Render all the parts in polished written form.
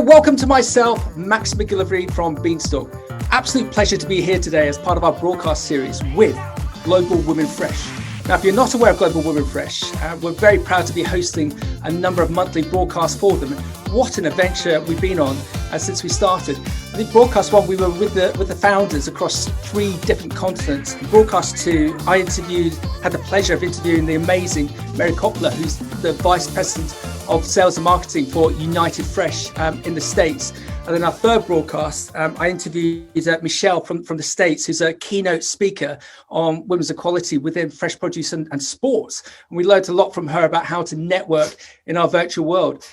welcome to myself, Max McGillivray from Beanstalk. Absolute pleasure to be here today as part of our broadcast series with Global Women Fresh. Now, if you're not aware of Global Women Fresh, we're very proud to be hosting a number of monthly broadcasts for them. What an adventure we've been on since we started. I think broadcast one, we were with the founders across 3 different continents. Broadcast 2, I had the pleasure of interviewing the amazing Mary Koppler, who's the Vice President of Sales and Marketing for United Fresh in the States. And then our third broadcast, I interviewed Michelle from the States, who's a keynote speaker on women's equality within fresh produce and sports. And we learned a lot from her about how to network in our virtual world.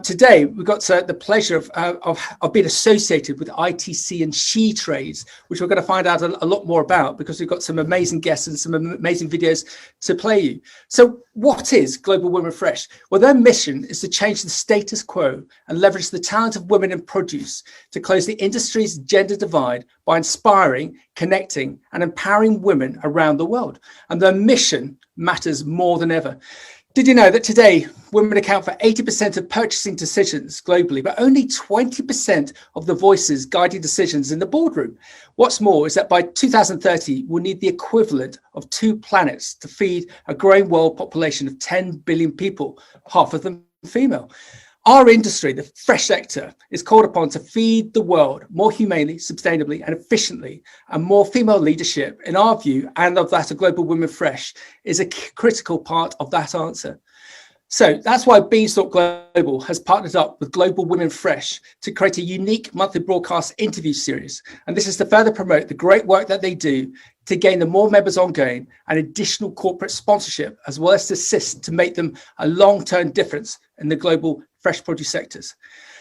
Today, we've got the pleasure of being associated with ITC and SheTrades, which we're going to find out a lot more about because we've got some amazing guests and some amazing videos to play you. So what is Global Women Fresh? Well, their mission is to change the status quo and leverage the talent of women in produce to close the industry's gender divide by inspiring, connecting, and empowering women around the world. And their mission matters more than ever. Did you know that today women account for 80% of purchasing decisions globally, but only 20% of the voices guiding decisions in the boardroom? What's more is that by 2030, we'll need the equivalent of 2 planets to feed a growing world population of 10 billion people, half of them female. Our industry, the fresh sector, is called upon to feed the world more humanely, sustainably, and efficiently. And more female leadership, in our view, and of that of Global Women Fresh, is a critical part of that answer. So that's why Beanstalk Global has partnered up with Global Women Fresh to create a unique monthly broadcast interview series. And this is to further promote the great work that they do to gain them more members ongoing and additional corporate sponsorship, as well as to assist to make them a long-term difference in the global fresh produce sectors.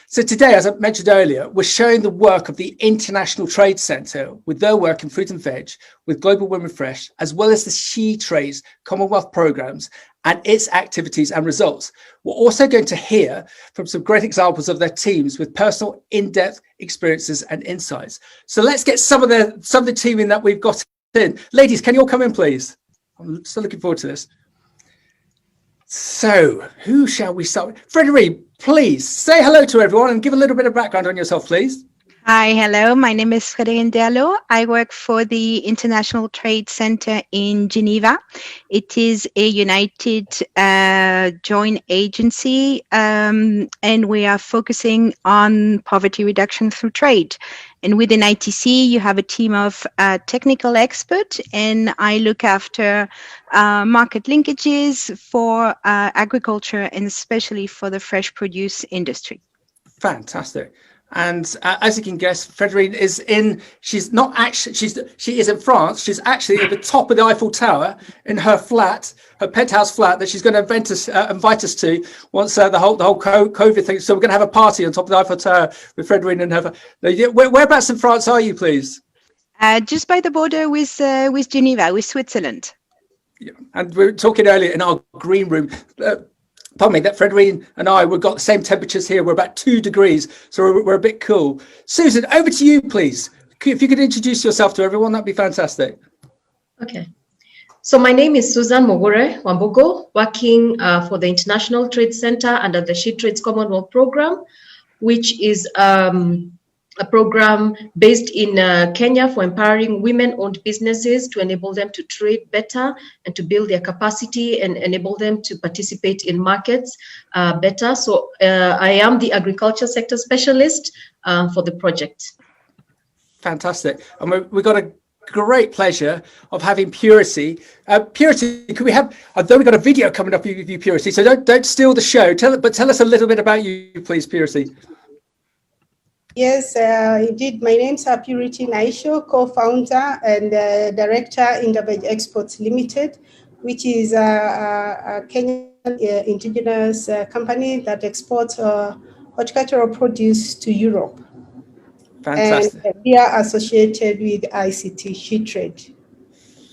So today, as I mentioned earlier, we're showing the work of the International Trade Centre with their work in fruit and veg with Global Women Fresh, as well as the SheTrades Commonwealth programmes and its activities and results. We're also going to hear from some great examples of their teams with personal in-depth experiences and insights. So let's get some of the team in that we've got in. Ladies, can you all come in, please? I'm so looking forward to this. So who shall we start with? Frederique, please say hello to everyone and give a little bit of background on yourself, please. Hi, hello. My name is Frederique Diallo. I work for the International Trade Centre in Geneva. It is a united joint agency, and we are focusing on poverty reduction through trade. And within ITC, you have a team of technical experts, and I look after market linkages for agriculture and especially for the fresh produce industry. Fantastic. And as you can guess, Frederique is she is in France. She's actually at the top of the Eiffel Tower in her flat, her penthouse flat that she's going to invite us to once the whole COVID thing. So we're going to have a party on top of the Eiffel Tower with Frederique and her. Whereabouts in France are you, please? Just by the border with Geneva, with Switzerland. Yeah. And we were talking earlier in our green room. Pardon me, that Frederique and I, we've got the same temperatures here. We're about 2 degrees, so we're a bit cool. Susan, over to you, please. If you could introduce yourself to everyone, that'd be fantastic. Okay. So my name is Susan Mogore Wambogo, working for the International Trade Centre under the SheTrades Commonwealth Programme, which is a program based in Kenya for empowering women-owned businesses to enable them to trade better and to build their capacity and enable them to participate in markets better. So I am the agriculture sector specialist for the project. Fantastic. And we've got a great pleasure of having Purity. Purity, could we have, although we've got a video coming up with you, Purity, so don't steal the show, but tell us a little bit about you, please, Purity. Yes, indeed. My name's Purity Naisho, co-founder and director in Veg Exports Limited, which is a Kenyan indigenous company that exports horticultural produce to Europe. Fantastic. And we are associated with ICT SheTrade.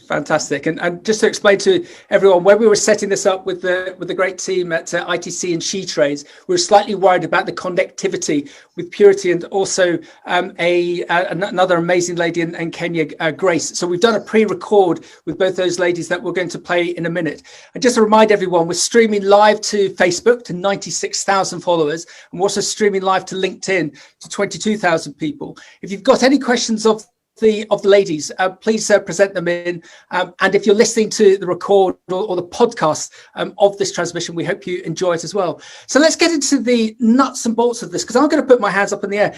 Fantastic. And just to explain to everyone, when we were setting this up with the great team at ITC and SheTrades, we were slightly worried about the connectivity with Purity and also another amazing lady in Kenya, Grace. So we've done a pre-record with both those ladies that we're going to play in a minute. And just to remind everyone, we're streaming live to Facebook to 96,000 followers. And we're also streaming live to LinkedIn to 22,000 people. If you've got any questions of the ladies, please present them in, and if you're listening to the record or the podcast of this transmission, we hope you enjoy it as well. So let's get into the nuts and bolts of this, because I'm going to put my hands up in the air.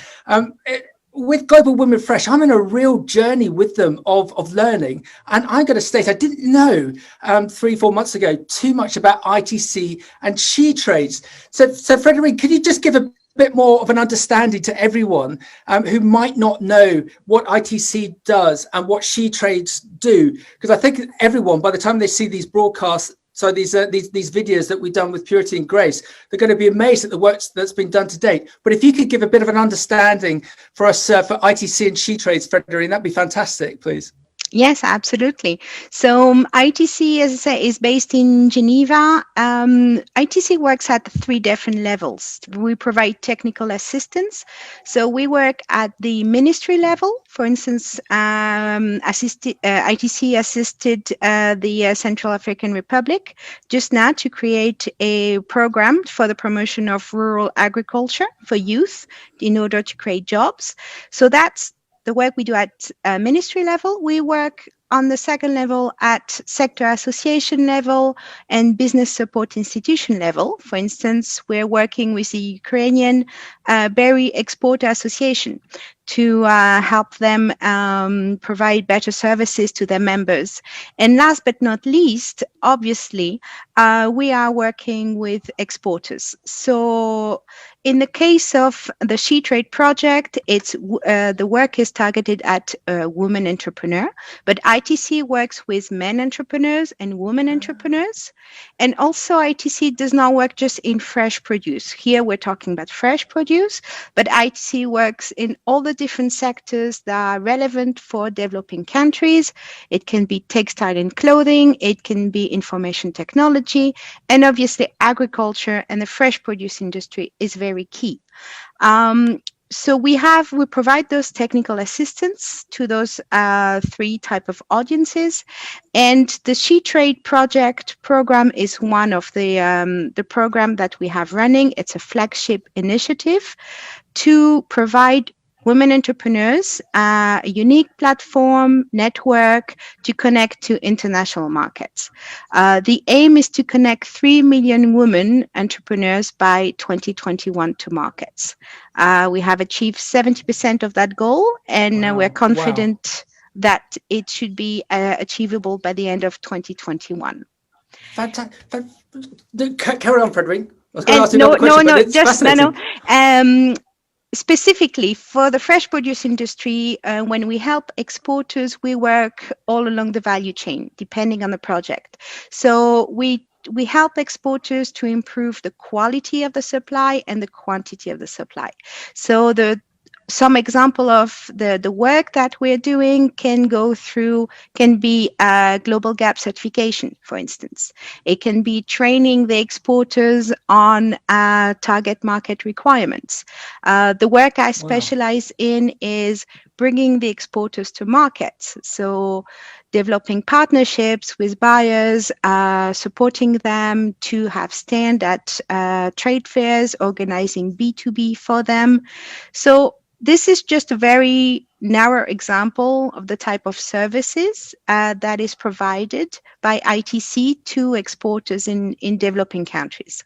With Global Women Fresh, I'm in a real journey with them of learning, and I'm going to state I didn't know 3-4 months ago too much about ITC and SheTrades. So Frederic, could you just give a bit more of an understanding to everyone who might not know what ITC does and what SheTrades do? Because I think everyone, by the time they see these broadcasts, so these videos that we've done with Purity and Grace, they're going to be amazed at the work that's been done to date. But if you could give a bit of an understanding for us for ITC and SheTrades, Frederic, that'd be fantastic, please. Yes, absolutely. So ITC, as I say, is based in Geneva. ITC works at 3 different levels. We provide technical assistance. So we work at the ministry level. For instance, ITC assisted the Central African Republic just now to create a program for the promotion of rural agriculture for youth in order to create jobs. So that's the work we do at ministry level. We work on the second level at sector association level and business support institution level. For instance, we're working with the Ukrainian Berry Exporter Association to help them provide better services to their members. And last but not least, obviously, we are working with exporters. So in the case of the SheTrade project, it's the work is targeted at women entrepreneurs, but ITC works with men entrepreneurs and women entrepreneurs. And also ITC does not work just in fresh produce. Here we're talking about fresh produce, but ITC works in all the different sectors that are relevant for developing countries. It can be textile and clothing, it can be information technology, and obviously agriculture and the fresh produce industry is very key. So we provide those technical assistance to those 3 type of audiences, and the SheTrade program is one of the program that we have running. It's a flagship initiative to provide women entrepreneurs a unique platform network to connect to international markets. The aim is to connect 3 million women entrepreneurs by 2021 to markets. We have achieved 70% of that goal, and we're confident that it should be achievable by the end of 2021. Fantastic. Carry on, Frederic. I was going to ask you another question, but it's fascinating. Specifically for the fresh produce industry, when we help exporters, we work all along the value chain, depending on the project. So we help exporters to improve the quality of the supply and the quantity of the supply. So some example of the work that we're doing can be global gap certification, for instance. It can be training the exporters on target market requirements. The work I specialize in is bringing the exporters to markets. So developing partnerships with buyers, supporting them to have stand at trade fairs, organizing B2B for them. So this is just a very narrow example of the type of services that is provided by ITC to exporters in developing countries.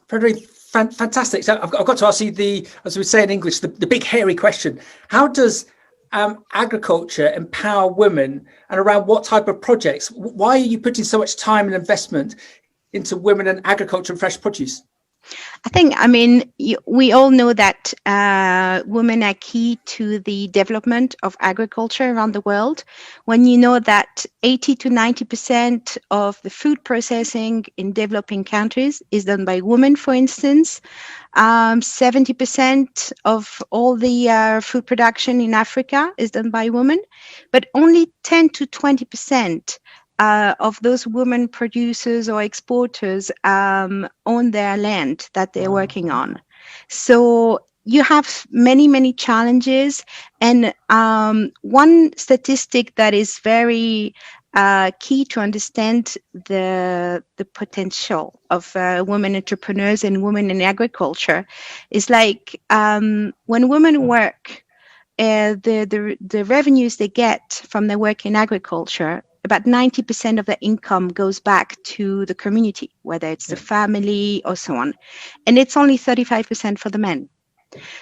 Frederic, fantastic. So I've got to ask you as we say in English, the big hairy question. How does agriculture empower women, and around what type of projects? Why are you putting so much time and investment into women and agriculture and fresh produce? I think, I mean, we all know that women are key to the development of agriculture around the world. When you know that 80 to 90% of the food processing in developing countries is done by women, for instance, 70% of all the food production in Africa is done by women, but only 10 to 20% of those women producers or exporters own their land that they're working on. So you have many, many challenges. And one statistic that is very key to understand the potential of women entrepreneurs and women in agriculture is like when women work, the revenues they get from their work in agriculture, about 90% of their income goes back to the community, whether it's the family or so on. And it's only 35% for the men.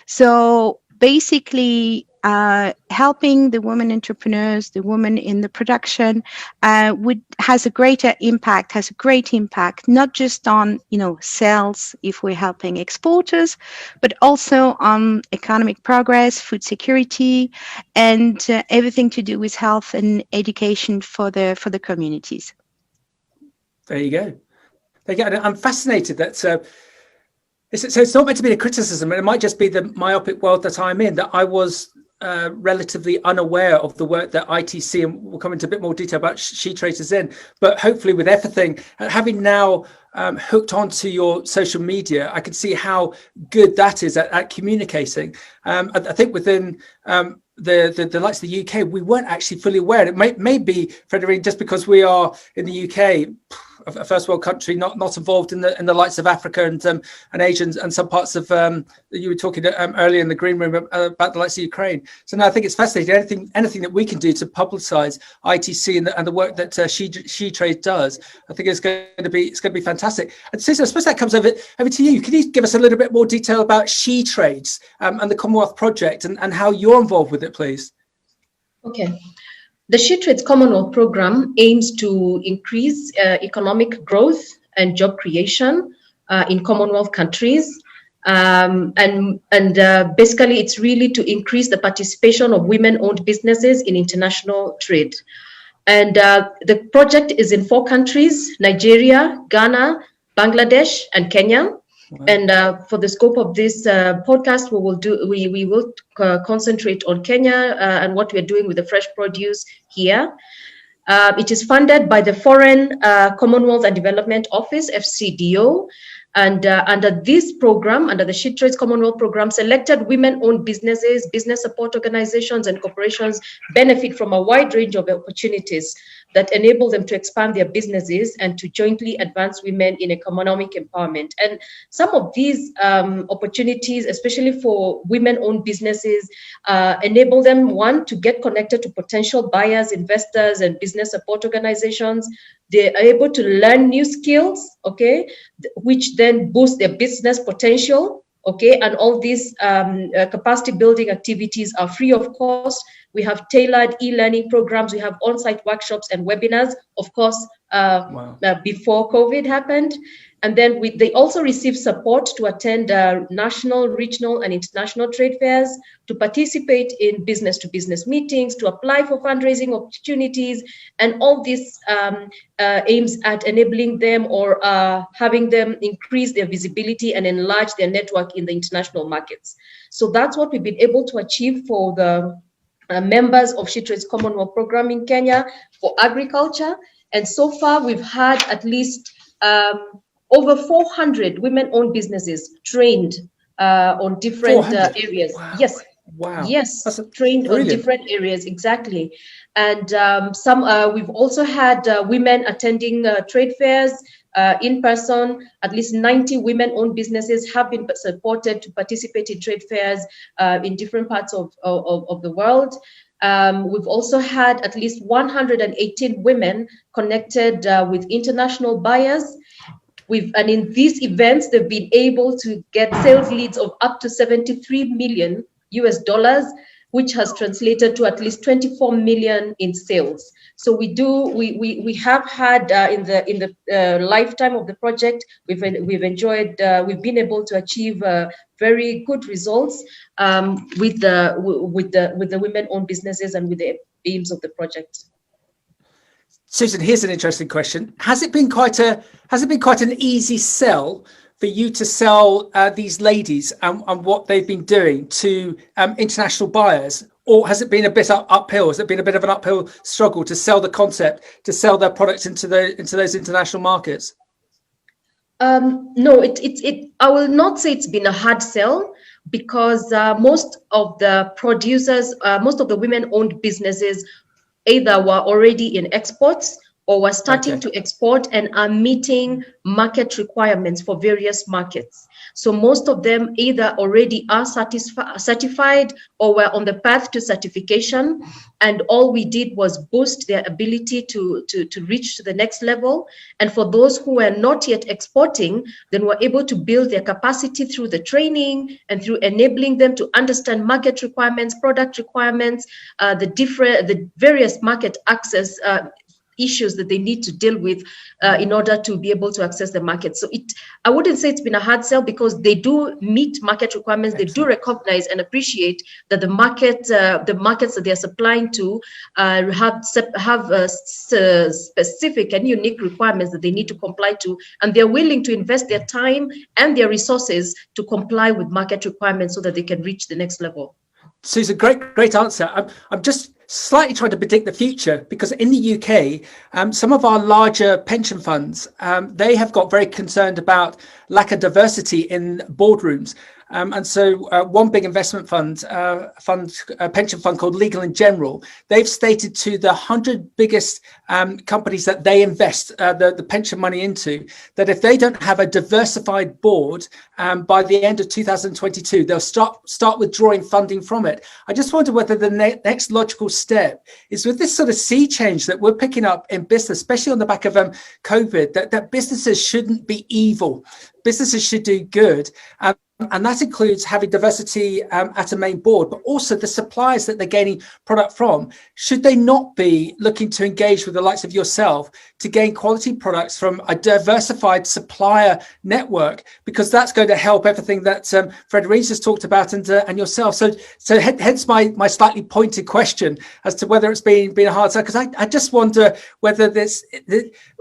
So basically, helping the women entrepreneurs, the women in the production, has a great impact, not just on sales if we're helping exporters, but also on economic progress, food security, and everything to do with health and education for the communities. There you go. I'm fascinated that. So it's not meant to be a criticism, and it might just be the myopic world that I'm in, that I was relatively unaware of the work that ITC, and we'll come into a bit more detail about SheTrades is in, but hopefully with everything, having now hooked onto your social media, I can see how good that is at communicating. I think within the likes of the UK, we weren't actually fully aware. It may be, Frederic, just because we are in the UK, a first world country, not involved in the likes of Africa and Asia and some parts of you were talking earlier in the green room about the likes of Ukraine. So now I think it's fascinating. Anything that we can do to publicise ITC and the work that SheTrades does, I think it's going to be fantastic. And Susan, I suppose that comes over to you. Can you give us a little bit more detail about SheTrades and the Commonwealth Project and how you're involved with it, please? Okay. The SheTrades Commonwealth Program aims to increase economic growth and job creation in Commonwealth countries. And basically, it's really to increase the participation of women-owned businesses in international trade. And the project is in 4 countries: Nigeria, Ghana, Bangladesh, and Kenya. Wow. And for the scope of this podcast, we will concentrate on Kenya and what we're doing with the fresh produce here. It is funded by the Foreign Commonwealth and Development Office, FCDO. And under this program, under the SheTrades Commonwealth Program, selected women-owned businesses, business support organizations, and corporations benefit from a wide range of opportunities that enable them to expand their businesses and to jointly advance women in economic empowerment. And some of these opportunities, especially for women-owned businesses, enable them, one, to get connected to potential buyers, investors, and business support organizations. They are able to learn new skills, okay, which then boost their business potential, okay, and all these capacity building activities are free of cost. We have tailored e-learning programs. We have on-site workshops and webinars, of course, before COVID happened. And then they also receive support to attend national, regional, and international trade fairs, to participate in business-to-business meetings, to apply for fundraising opportunities, and all this aims at enabling them or having them increase their visibility and enlarge their network in the international markets. So that's what we've been able to achieve for the members of SheTrades Commonwealth Program in Kenya for agriculture. And so far, we've had at least over 400 women-owned businesses trained on different areas. Wow. Yes. Wow. Yes. That's trained brilliant. on different areas. Exactly. And we've also had women attending trade fairs in person. At least 90 women-owned businesses have been supported to participate in trade fairs in different parts of the world. We've also had at least 118 women connected with international buyers. And in these events, they've been able to get sales leads of up to $73 million US, which has translated to at least 24 million in sales. So we have had in the lifetime of the project, we've been able to achieve very good results with the women-owned businesses and with the aims of the project. Susan, here's an interesting question. Has it been quite an easy sell for you to sell these ladies and what they've been doing to international buyers? Or has it been a bit uphill? Has it been a bit of an uphill struggle to sell the concept, to sell their products into those international markets? No, I will not say it's been a hard sell, because most of the producers, most of the women-owned businesses either were already in exports or were starting to export and are meeting market requirements for various markets. So most of them either already are certified or were on the path to certification. And all we did was boost their ability to reach to the next level. And for those who were not yet exporting, then were able to build their capacity through the training and through enabling them to understand market requirements, product requirements, the various market access issues that they need to deal with in order to be able to access the market. So I wouldn't say it's been a hard sell, because they do meet market requirements. Excellent. They do recognize and appreciate that the markets that they are supplying to have specific and unique requirements that they need to comply to, and they're willing to invest their time and their resources to comply with market requirements so that they can reach the next level. Susan, great answer. I'm just slightly trying to predict the future, because in the UK, some of our larger pension funds, they have got very concerned about lack of diversity in boardrooms. And so one big investment fund, pension fund called Legal and General, they've stated to the 100 biggest companies that they invest the pension money into, that if they don't have a diversified board by the end of 2022, they'll start withdrawing funding from it. I just wonder whether the next logical step is, with this sort of sea change that we're picking up in business, especially on the back of COVID, that businesses shouldn't be evil. Businesses should do good. And that includes having diversity at a main board, but also the suppliers that they're gaining product from. Should they not be looking to engage with the likes of yourself to gain quality products from a diversified supplier network? Because that's going to help everything that Frederic's just talked about and yourself. So hence my slightly pointed question as to whether it's been a hard sell. Because I just wonder whether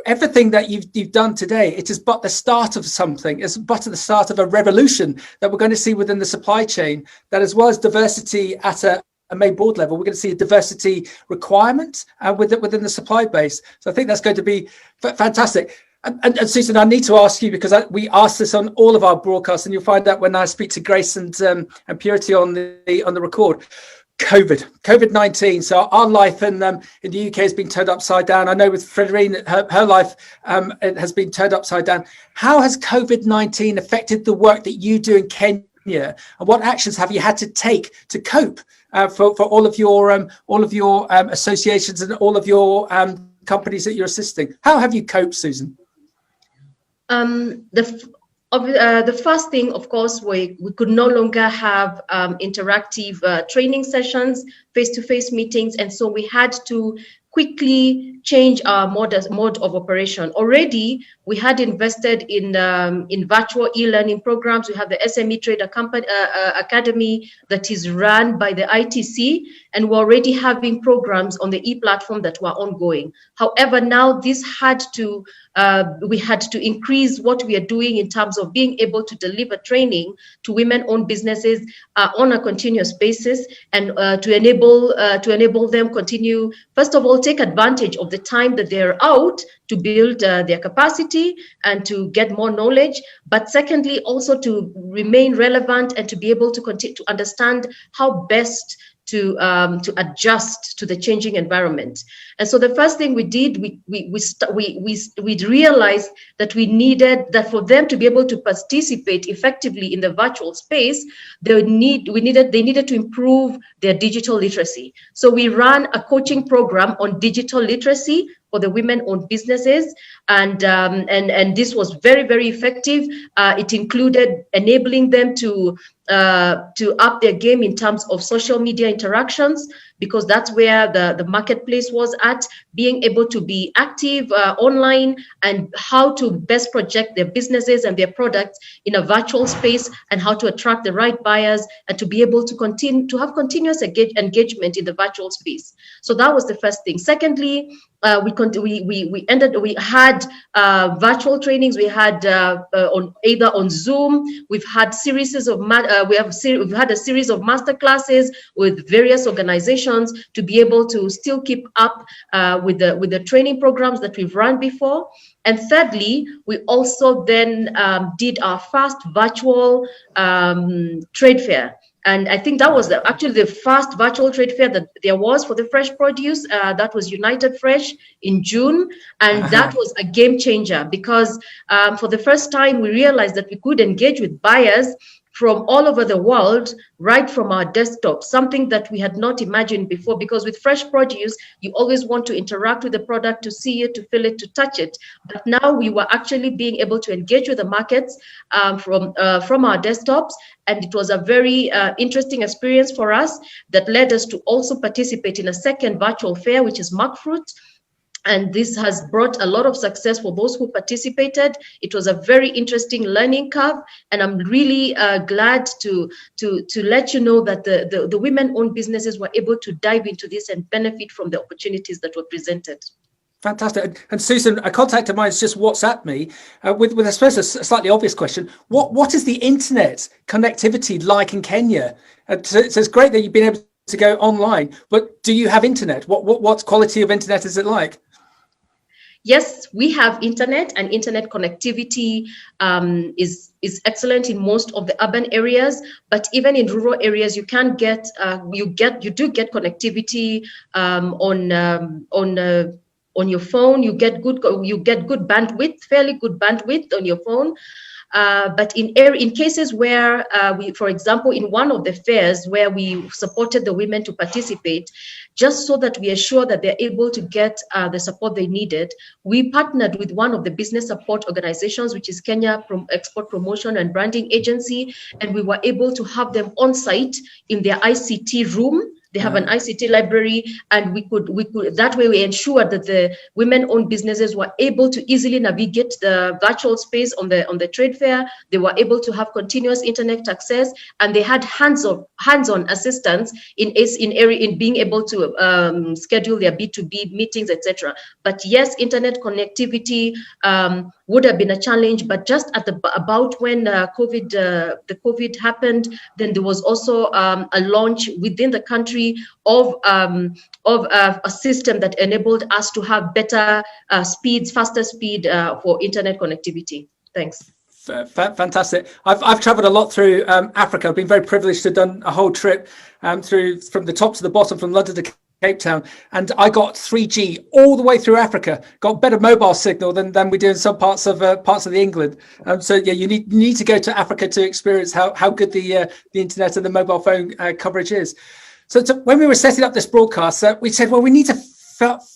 everything that you've done today, it is but the start of something. It's but the start of a revolution that we're going to see within the supply chain, that as well as diversity at a main board level, we're going to see a diversity requirement within the supply base. So I think that's going to be fantastic. And Susan, I need to ask you, because we ask this on all of our broadcasts, and you'll find out when I speak to Grace and Purity on the record. COVID-19. So our life in the UK has been turned upside down. I know with Frederine, her life it has been turned upside down. How has COVID-19 affected the work that you do in Kenya, and what actions have you had to take to cope for all of your associations and all of your companies that you're assisting? How have you coped, Susan? The first thing, of course, we could no longer have interactive training sessions, face-to-face meetings, and so we had to quickly change our mode of operation. Already, we had invested in virtual e-learning programs. We have the SME Trade Academy that is run by the ITC, and we're already having programs on the e-platform that were ongoing. However, now we had to increase what we are doing in terms of being able to deliver training to women-owned businesses on a continuous basis, and to enable them continue, first of all, take advantage of the time that they're out to build their capacity and to get more knowledge, but secondly, also to remain relevant and to be able to continue to understand how best to adjust to the changing environment. And so the first thing we did, we realized that we needed that for them to be able to participate effectively in the virtual space, they needed to improve their digital literacy. So we ran a coaching program on digital literacy for the women-owned businesses, and this was very, very effective. It included enabling them to up their game in terms of social media interactions, because that's where the marketplace was at, being able to be active online, and how to best project their businesses and their products in a virtual space, and how to attract the right buyers, and to be able to continue to have continuous engagement in the virtual space. So that was the first thing. Secondly, we had virtual trainings. We had on Zoom. We've had we've had a series of master classes with various organizations to be able to still keep up with the training programs that we've run before. And thirdly, we also then did our first virtual trade fair. And I think that was actually the first virtual trade fair that there was for the fresh produce. That was United Fresh in June. And that was a game changer, because for the first time, we realized that we could engage with buyers from all over the world, right from our desktop, something that we had not imagined before, because with fresh produce, you always want to interact with the product, to see it, to feel it, to touch it. But now we were actually being able to engage with the markets from our desktops. And it was a very interesting experience for us that led us to also participate in a second virtual fair, which is Markfruit. And this has brought a lot of success for those who participated. It was a very interesting learning curve, and I'm really glad to let you know that the women-owned businesses were able to dive into this and benefit from the opportunities that were presented. Fantastic. And Susan, a contact of mine has just WhatsApped me with I suppose a slightly obvious question. What is the internet connectivity like in Kenya? So it's great that you've been able to go online, but do you have internet? What quality of internet is it like? Yes, we have internet, and internet connectivity is excellent in most of the urban areas. But even in rural areas, you can get you do get connectivity on your phone. You get good bandwidth, fairly good bandwidth on your phone. But in cases where for example, in one of the fairs where we supported the women to participate, just so that we are sure that they're able to get the support they needed, we partnered with one of the business support organizations, which is Kenya Export Promotion and Branding Agency, and we were able to have them on site in their ICT room. They have an ICT library, and we could that way we ensured that the women-owned businesses were able to easily navigate the virtual space on the trade fair. They were able to have continuous internet access, and they had hands-on assistance in being able to schedule their B2B meetings, etc. But yes, internet connectivity would have been a challenge, but just at about when the COVID happened, then there was also a launch within the country of a system that enabled us to have better faster speed for internet connectivity. Thanks. Fantastic. I've traveled a lot through Africa. I've been very privileged to have done a whole trip through from the top to the bottom, from London to Cape Town, and I got 3G all the way through Africa. Got better mobile signal than we do in some parts of the England. So yeah, you need to go to Africa to experience how good the internet and the mobile phone coverage is. So when we were setting up this broadcast, we said, well, we need to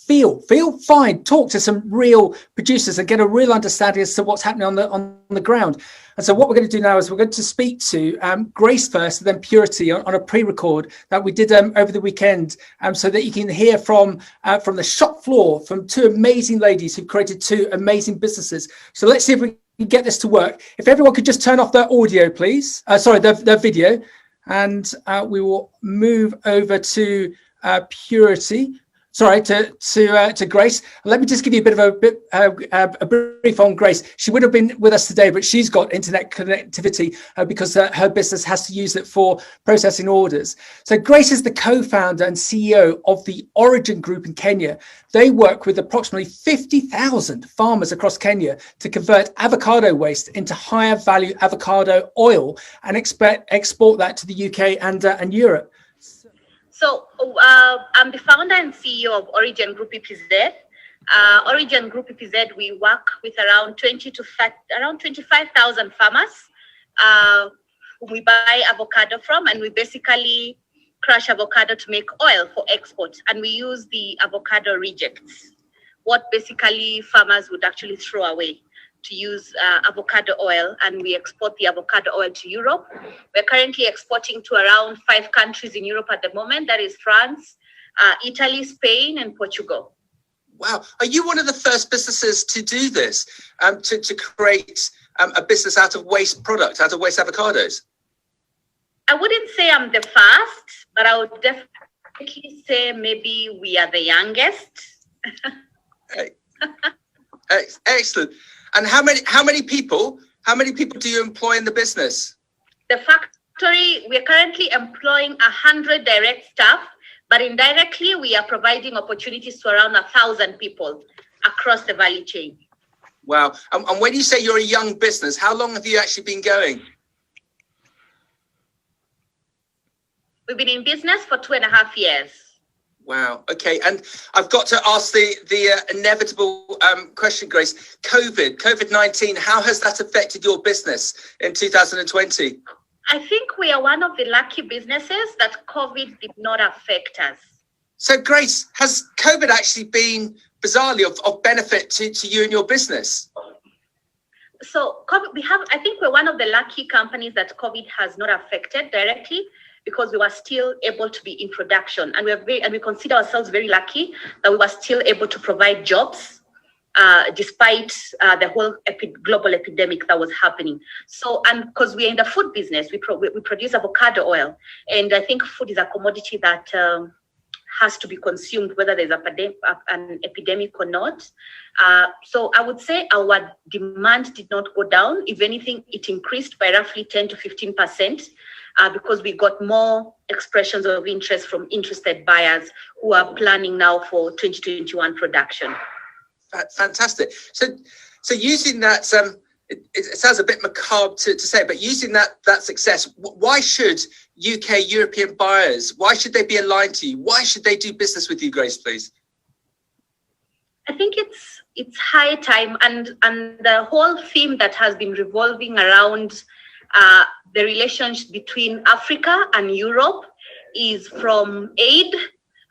feel fine, talk to some real producers and get a real understanding as to what's happening on the ground. And so what we're going to do now is we're going to speak to Grace first, and then Purity on a pre-record that we did over the weekend, so that you can hear from the shop floor from two amazing ladies who created two amazing businesses. So let's see if we can get this to work. If everyone could just turn off their audio, please. Their video. And we will move over to Purity. Sorry, to Grace. Let me just give you a bit of a brief on Grace. She would have been with us today, but she's got internet connectivity because her business has to use it for processing orders. So Grace is the co-founder and CEO of the Origin Group in Kenya. They work with approximately 50,000 farmers across Kenya to convert avocado waste into higher value avocado oil and export that to the UK and Europe. So I'm the founder and CEO of Origin Group EPZ. Origin Group EPZ, we work with around 25,000 farmers who we buy avocado from, and we basically crush avocado to make oil for export, and we use the avocado rejects. what basically farmers would actually throw away to use avocado oil, and we export the avocado oil to Europe. We're currently exporting to around 5 countries in Europe at the moment. That is France, Italy, Spain, and Portugal. Wow. Are you one of the first businesses to do this, to create a business out of waste products, out of waste avocados? I wouldn't say I'm the first, but I would definitely say maybe we are the youngest. Excellent. And how many people do you employ in the business? The factory, we're currently employing 100 direct staff, but indirectly we are providing opportunities to around 1,000 people across the value chain. Wow. And when you say you're a young business, how long have you actually been going? We've been in business for 2.5 years. Wow. Okay. And I've got to ask the inevitable question, Grace. COVID-19, how has that affected your business in 2020? I think we are one of the lucky businesses that COVID did not affect us. So, Grace, has COVID actually been bizarrely of benefit to you and your business? So I think we're one of the lucky companies that COVID has not affected directly, because we were still able to be in production, and we consider ourselves very lucky that we were still able to provide jobs despite the whole global epidemic that was happening. So, and because we're in the food business, we produce avocado oil, and I think food is a commodity that has to be consumed whether there's an epidemic or not. So I would say our demand did not go down. If anything, it increased by roughly 10 to 15%. Because we got more expressions of interest from interested buyers who are planning now for 2021 production. Fantastic. So using that, it sounds a bit macabre to say, but using that success, why should UK, European buyers, why should they be aligned to you? Why should they do business with you, Grace, please? I think it's high time, and the whole theme that has been revolving around the relationship between Africa and Europe is from aid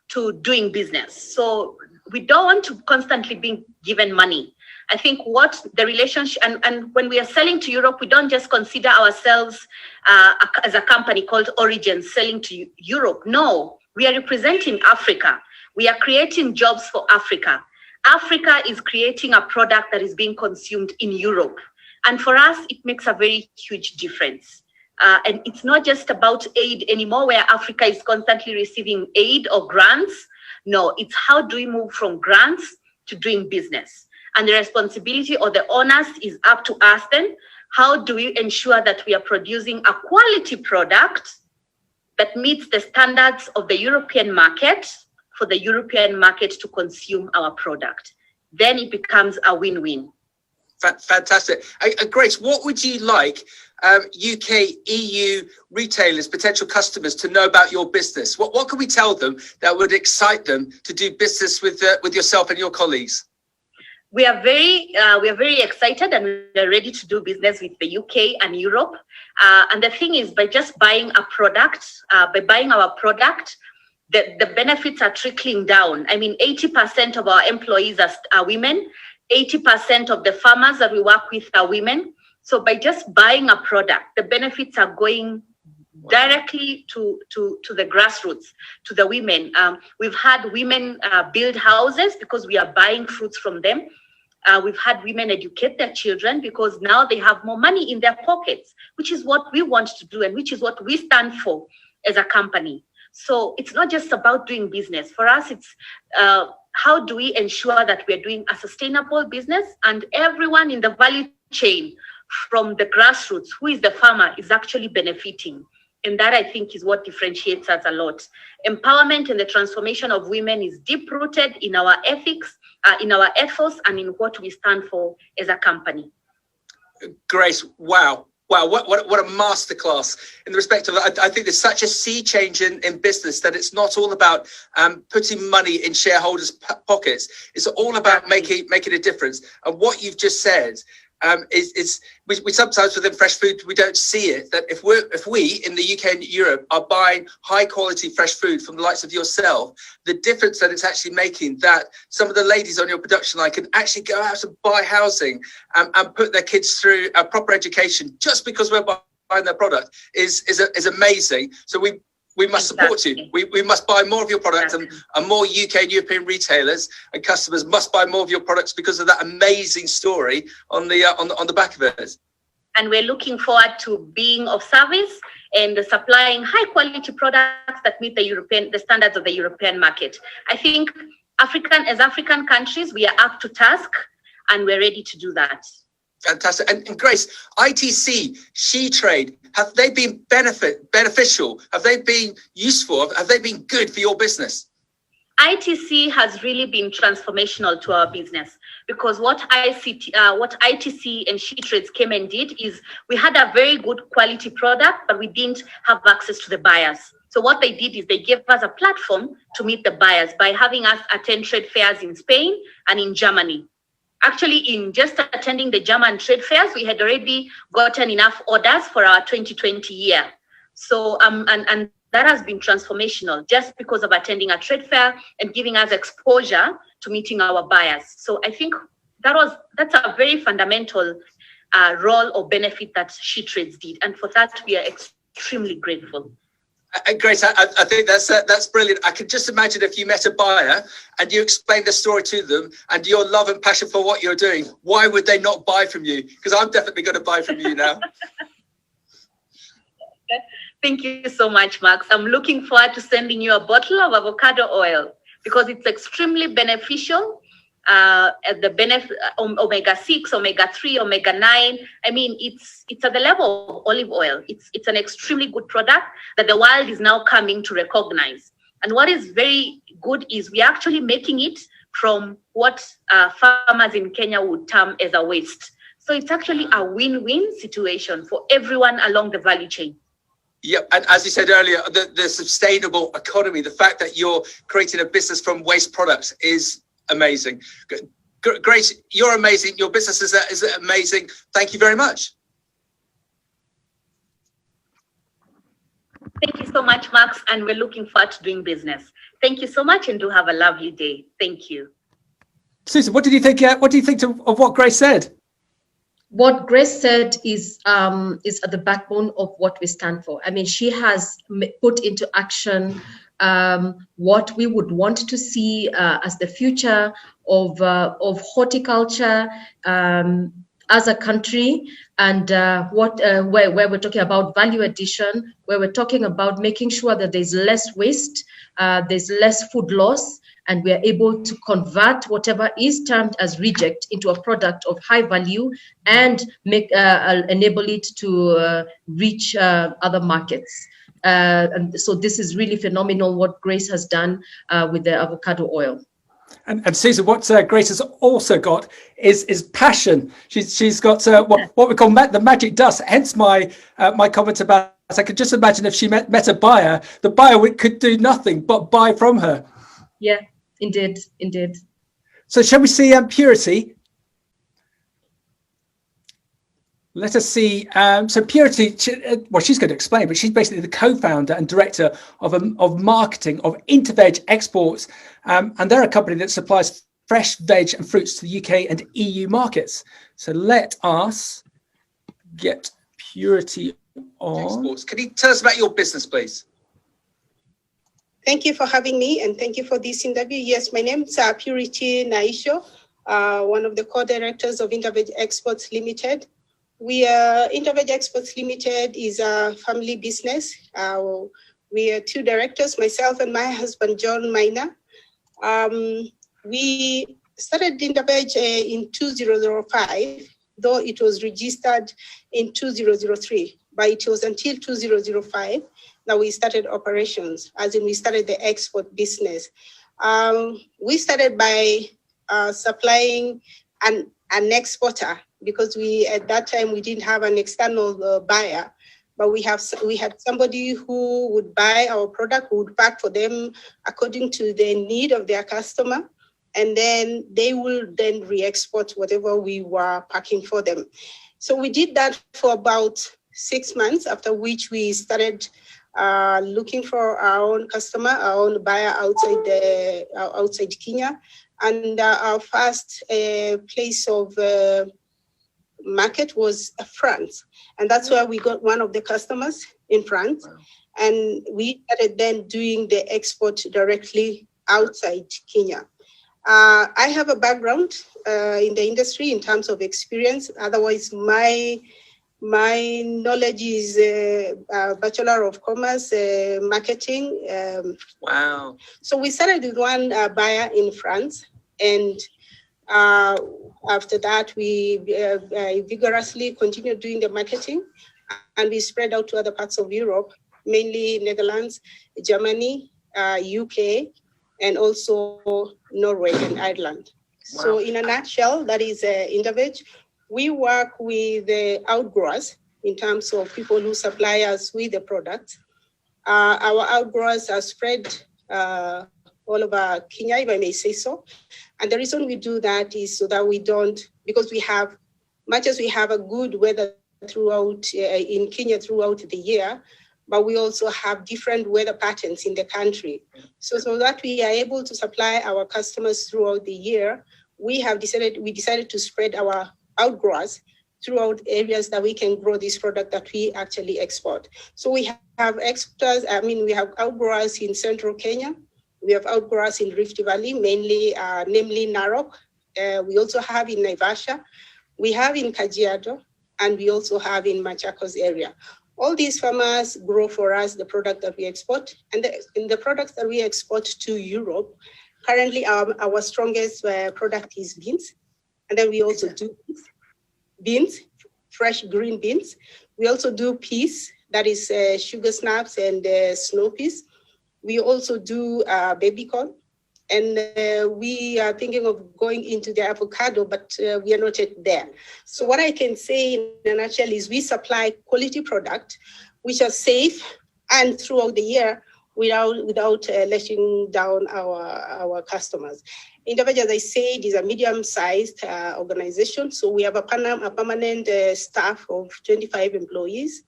to doing business. So we don't want to constantly be given money. I think what the relationship, and when we are selling to Europe, we don't just consider ourselves as a company called Origin selling to Europe. No, we are representing Africa. We are creating jobs for Africa. Africa is creating a product that is being consumed in Europe. And for us, it makes a very huge difference. And it's not just about aid anymore, where Africa is constantly receiving aid or grants. No, it's how do we move from grants to doing business? And the responsibility or the onus is up to us then. How do we ensure that we are producing a quality product that meets the standards of the European market for the European market to consume our product? Then it becomes a win-win. Fantastic. Grace, what would you like UK, EU retailers, potential customers to know about your business? What can we tell them that would excite them to do business with yourself and your colleagues? We are very excited, and we are ready to do business with the UK and Europe. And the thing is, by just buying a product, by buying our product, the benefits are trickling down. I mean, 80% of our employees are women. 80% of the farmers that we work with are women. So by just buying a product, the benefits are going directly to the grassroots, to the women. We've had women build houses because we are buying fruits from them. We've had women educate their children because now they have more money in their pockets, which is what we want to do and which is what we stand for as a company. So it's not just about doing business. For us, it's how do we ensure that we're doing a sustainable business, and everyone in the value chain from the grassroots, who is the farmer, is actually benefiting. And that, I think, is what differentiates us a lot. Empowerment and the transformation of women is deep-rooted in our ethics, in our ethos, and in what we stand for as a company. Grace, wow. Wow, what a masterclass in the respect of, I think there's such a sea change in business that it's not all about putting money in shareholders' pockets. It's all about making a difference. And what you've just said we sometimes within fresh food we don't see it, that if we in the UK and Europe are buying high quality fresh food from the likes of yourself, the difference that it's actually making, that some of the ladies on your production line can actually go out and buy housing and put their kids through a proper education just because we're buying their product is amazing. So we must support you. We must buy more of your products, and more UK and European retailers and customers must buy more of your products because of that amazing story on the back of it. And we're looking forward to being of service and supplying high quality products that meet the standards of the European market. I think as African countries, we are up to task and we're ready to do that. Fantastic. And Grace, ITC, SheTrades, have they been beneficial? Have they been useful? Have they been good for your business? ITC has really been transformational to our business, because what ITC and SheTrades came and did is we had a very good quality product, but we didn't have access to the buyers. So what they did is they gave us a platform to meet the buyers by having us attend trade fairs in Spain and in Germany. Actually, in just attending the German trade fairs, we had already gotten enough orders for our 2020 year. So, and that has been transformational just because of attending a trade fair and giving us exposure to meeting our buyers. So I think that's a very fundamental role or benefit that SheTrades did. And for that, we are extremely grateful. Grace, I think that's brilliant. I can just imagine if you met a buyer and you explained the story to them and your love and passion for what you're doing, why would they not buy from you? Because I'm definitely going to buy from you now. Thank you so much, Max. I'm looking forward to sending you a bottle of avocado oil because it's extremely beneficial. The benefit omega-6, omega-3, omega-9. I mean, it's at the level of olive oil. It's an extremely good product that the world is now coming to recognize. And what is very good is we're actually making it from what farmers in Kenya would term as a waste. So it's actually a win-win situation for everyone along the value chain. Yep, and as you said earlier, the sustainable economy, the fact that you're creating a business from waste products is amazing. Grace, you're amazing. Your business is amazing. Thank you very much. Thank you so much, Max, and we're looking forward to doing business. Thank you so much, and do have a lovely day. Thank you. Susan, what did you think? What do you think of what Grace said? What Grace said is at the backbone of what we stand for. I mean, she has put into action what we would want to see as the future of horticulture as a country, and where we're talking about value addition, where we're talking about making sure that there's less waste, there's less food loss, and we are able to convert whatever is termed as reject into a product of high value and enable it to reach other markets. And so this is really phenomenal what Grace has done with the avocado oil. And Susan, what Grace has also got is passion. She's got what we call the magic dust. Hence my comment about. I could just imagine if she met a buyer, the buyer could do nothing but buy from her. Yeah, indeed. So shall we see Purity? Let us see. So Purity, she's going to explain, but she's basically the co-founder and director of marketing of Interveg Exports, and they're a company that supplies fresh veg and fruits to the UK and EU markets. So let us get Purity on. Exports. Can you tell us about your business, please? Thank you for having me, and thank you for this interview. Yes, my name is Purity Naisho, one of the co-directors of Interveg Exports Limited. Interveg Exports Limited is a family business. We are two directors, myself and my husband, John Minor. We started Interveg in 2005, though it was registered in 2003, but it was until 2005 that we started operations, as in we started the export business. We started by supplying an exporter, because at that time we didn't have an external buyer, but we had somebody who would buy our product, who would pack for them according to the need of their customer. and then they will then re-export whatever we were packing for them. So we did that for about 6 months, after which we started looking for our own customer, our own buyer outside Kenya. And our first place of market was France. And that's where we got one of the customers in France. Wow. And we started then doing the export directly outside Kenya. I have a background in the industry in terms of experience. Otherwise, my knowledge is Bachelor of Commerce, Marketing. Wow. So we started with one buyer in France, and after that, we vigorously continued doing the marketing, and we spread out to other parts of Europe, mainly Netherlands, Germany, UK, and also Norway and Ireland. Wow. So in a nutshell, that is Interveg. We work with the outgrowers in terms of people who supply us with the products. Our outgrowers are spread all over Kenya, if I may say so. And the reason we do that is so that we don't, because we have, much as we have a good weather throughout in Kenya throughout the year, but we also have different weather patterns in the country. So that we are able to supply our customers throughout the year, we decided to spread our outgrowers throughout areas that we can grow this product that we actually export. So we have exporters, we have outgrowers in central Kenya. We have outgrowers in Rift Valley, mainly, namely Narok. We also have in Naivasha. We have in Kajiado, and we also have in Machakos area. All these farmers grow for us the product that we export, and the products that we export to Europe. Currently, our strongest product is beans, and then we also do beans, fresh green beans. We also do peas, that is sugar snaps and snow peas. We also do baby corn, and we are thinking of going into the avocado, but we are not yet there. So what I can say in a nutshell is we supply quality product, which are safe and throughout the year without letting down our customers. Interveg, as I said, is a medium-sized organization. So we have a permanent staff of 25 employees,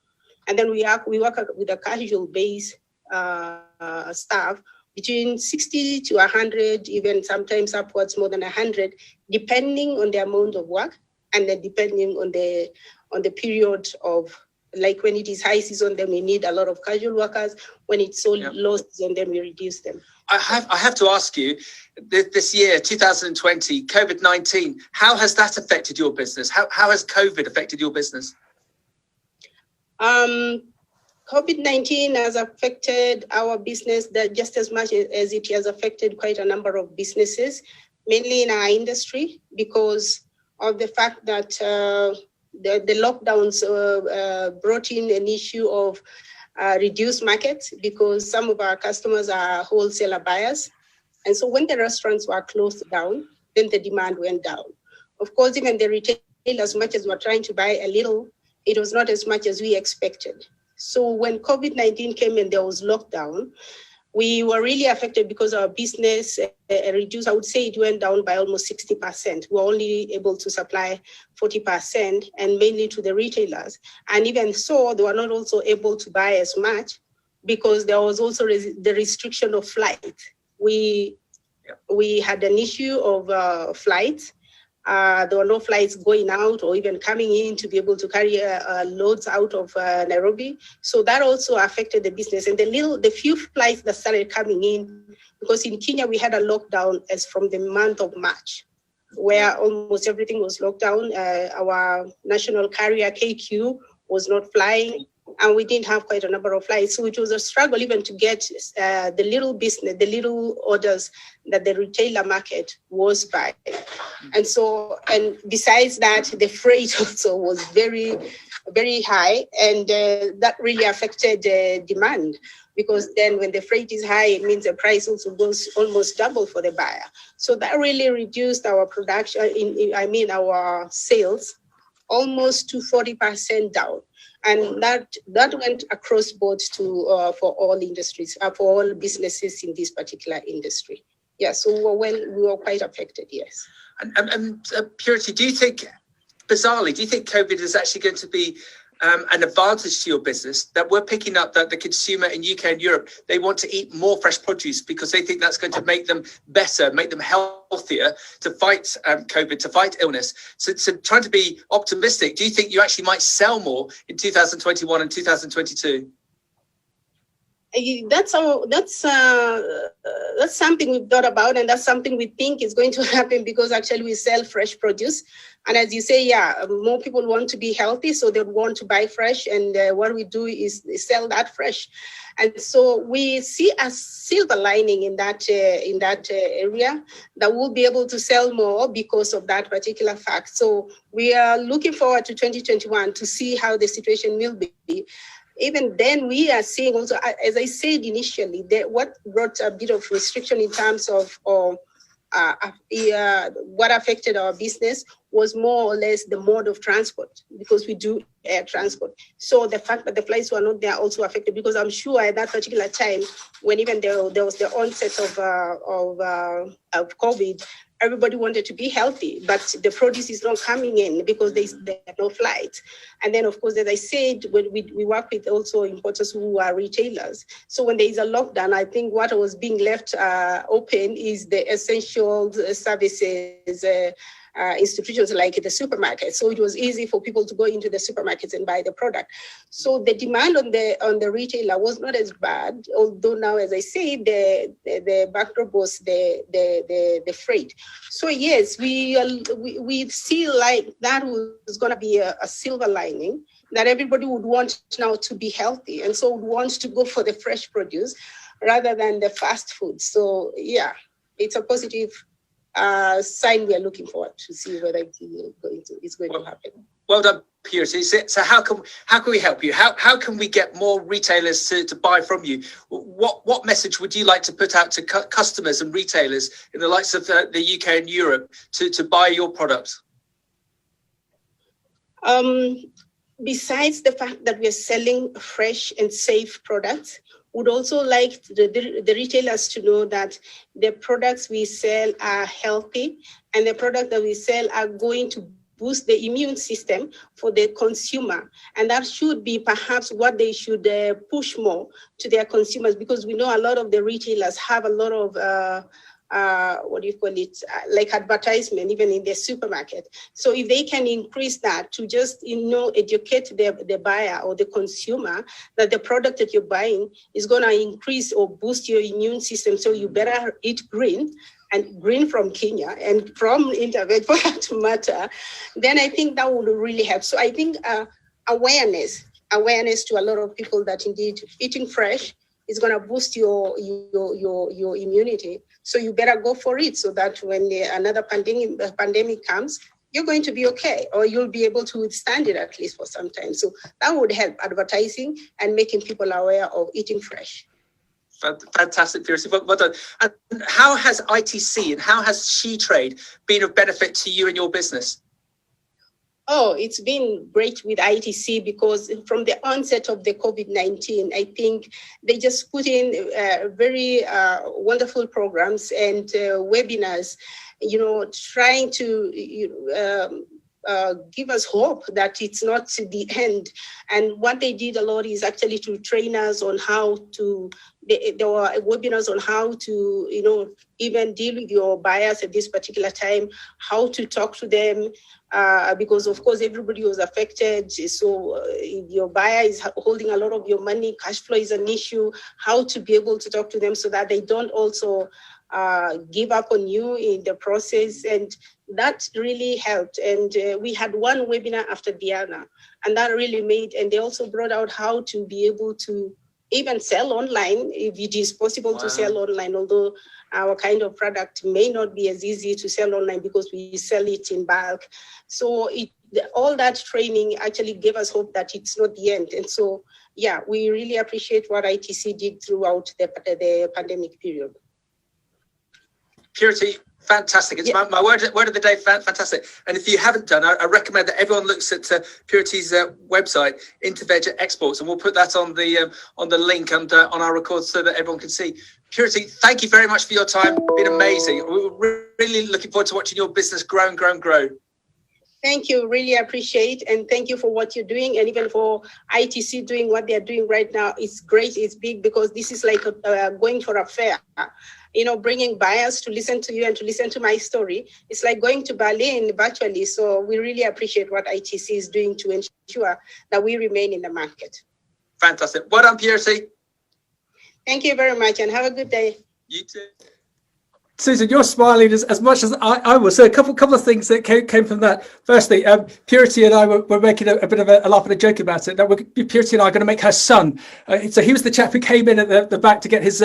and then we work with a casual base staff between 60 to 100, even sometimes upwards more than 100, depending on the amount of work and then depending on the period of, like when it is high season, then we need a lot of casual workers. When it's so low season, then we reduce them. I have to ask you, this year, 2020, COVID-19, how has that affected your business? How has COVID affected your business? COVID-19 has affected our business just as much as it has affected quite a number of businesses, mainly in our industry, because of the fact that the lockdowns brought in an issue of reduced markets, because some of our customers are wholesaler buyers. And so when the restaurants were closed down, then the demand went down. Of course, even the retail, as much as we're trying to buy a little, it was not as much as we expected. So when COVID-19 came and there was lockdown, we were really affected because our business reduced. I would say it went down by almost 60%. We were only able to supply 40%, and mainly to the retailers. And even so, they were not also able to buy as much because there was also the restriction of flight. We had an issue of flights. There were no flights going out or even coming in to be able to carry loads out of Nairobi. So that also affected the business. And the few flights that started coming in, because in Kenya we had a lockdown as from the month of March, where almost everything was locked down. Our national carrier KQ was not flying, and we didn't have quite a number of flights. So it was a struggle even to get the little orders that the retailer market was buying. And so, and besides that, the freight also was very, very high, and that really affected demand, because then when the freight is high, it means the price also goes almost double for the buyer. So that really reduced our production, our sales almost to 40% down. And that went across board to for all industries, for all businesses in this particular industry. So we were quite affected, yes. And Purity, do you think, bizarrely, do you think COVID is actually going to be an advantage to your business, that we're picking up that the consumer in UK and Europe, they want to eat more fresh produce because they think that's going to make them better, make them healthier to fight COVID, to fight illness. So trying to be optimistic, do you think you actually might sell more in 2021 and 2022? That's something we've thought about, and that's something we think is going to happen, because actually we sell fresh produce, and as you say, more people want to be healthy, so they want to buy fresh, and what we do is sell that fresh, and so we see a silver lining in that area, that we'll be able to sell more because of that particular fact. So we are looking forward to 2021 to see how the situation will be. Even then, we are seeing also, as I said initially, what brought a bit of restriction in terms of what affected our business was more or less the mode of transport, because we do air transport. So the fact that the flights were not there also affected, because I'm sure at that particular time, when even there was the onset of COVID, everybody wanted to be healthy, but the produce is not coming in because there are no flights. And then, of course, as I said, when we work with also importers who are retailers. So when there is a lockdown, I think what was being left open is the essential services, institutions like the supermarket. So it was easy for people to go into the supermarkets and buy the product. So the demand on the retailer was not as bad, although now, as I say, the backdrop was the freight. So yes, we see like that was going to be a silver lining, that everybody would want now to be healthy, and so would want to go for the fresh produce rather than the fast food. So yeah, it's a positive sign we are looking forward to see whether it's going to happen. Well done, Purity. So how can we help you? How can we get more retailers to buy from you? What message would you like to put out to customers and retailers in the likes of the UK and Europe to buy your products? Besides the fact that we are selling fresh and safe products, would also like the retailers to know that the products we sell are healthy, and the products that we sell are going to boost the immune system for the consumer. And that should be perhaps what they should push more to their consumers, because we know a lot of the retailers have a lot of like advertisement, even in the supermarket. So if they can increase that to just, educate the buyer or the consumer that the product that you're buying is going to increase or boost your immune system, so you better eat green, and green from Kenya and from Interveg for that matter, then I think that would really help. So I think awareness to a lot of people that indeed eating fresh is going to boost your immunity. So you better go for it, so that when another pandemic comes, you're going to be okay, or you'll be able to withstand it at least for some time. So that would help advertising and making people aware of eating fresh. Fantastic, Purity. Well done. And how has ITC and how has SheTrade been of benefit to you and your business? Oh, it's been great with ITC, because from the onset of the COVID-19, I think they just put in very wonderful programs and webinars, trying to give us hope that it's not the end. And what they did a lot is actually to train us on how to, there were webinars on how to, even deal with your buyers at this particular time, how to talk to them, because of course everybody was affected. So if your buyer is holding a lot of your money, cash flow is an issue, how to be able to talk to them so that they don't also give up on you in the process. And that really helped. And we had one webinar after the other, and that really made, and they also brought out how to be able to even sell online, if it is possible to sell online, although our kind of product may not be as easy to sell online because we sell it in bulk. So all that training actually gave us hope that it's not the end. And so, yeah, we really appreciate what ITC did throughout the pandemic period. Purity, Fantastic. It's my word of the day. Fantastic. And if you haven't done, I recommend that everyone looks at Purity's website, Interveg Exports, and we'll put that on the link and on our record so that everyone can see. Purity, thank you very much for your time. It's been amazing. We're really looking forward to watching your business grow and grow and grow. Thank you. Really appreciate, and thank you for what you're doing, and even for ITC doing what they're doing right now. It's great. It's big, because this is like going for a fair. You know, bringing buyers to listen to you and to listen to my story. It's like going to Berlin virtually. So we really appreciate what ITC is doing to ensure that we remain in the market. Fantastic. Well done, Purity. Thank you very much, and have a good day. You too. Susan, you're smiling as much as I was. So a couple of things that came from that. Firstly, Purity and I were making a bit of a laugh and a joke about it. That Purity and I are going to make her son. So he was the chap who came in at the back to get his